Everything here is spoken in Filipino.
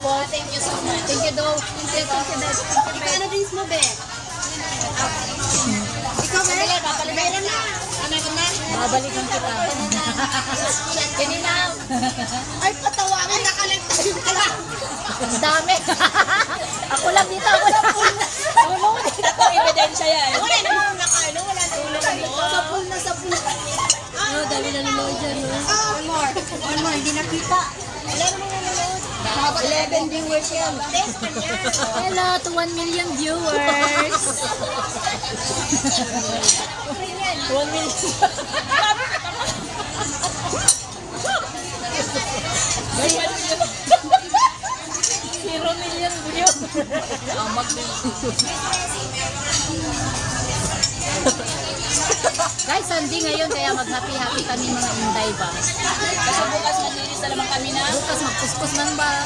support. Thank you so much. Thank you daw. Thank you daw. Ano drinks mo, be? Ikaw, be? Meron na. Ano na? Babalikan kita. Kininaw. Ay, patawagin na kalagtasin ka lang. Ang dami. Ako lang dito. Ako lang. Tulong dito. Ito, ebidensya yan. Wala namang nakain. Wala namang mo. Sapul na sapul. Oh, dami na nanonood dyan. One more. One more. Hindi nakita. Wala namang nanonood. 11 viewers yan. Thanks pa niyan. Hello to 1 million viewers. 1 million. 0 million views. Amag din. Guys, Sunday ngayon kaya mag-happy-happy kami mga Inday ba? Kasi bukas maglinis na naman kami na. Bukas magkuskus man ba?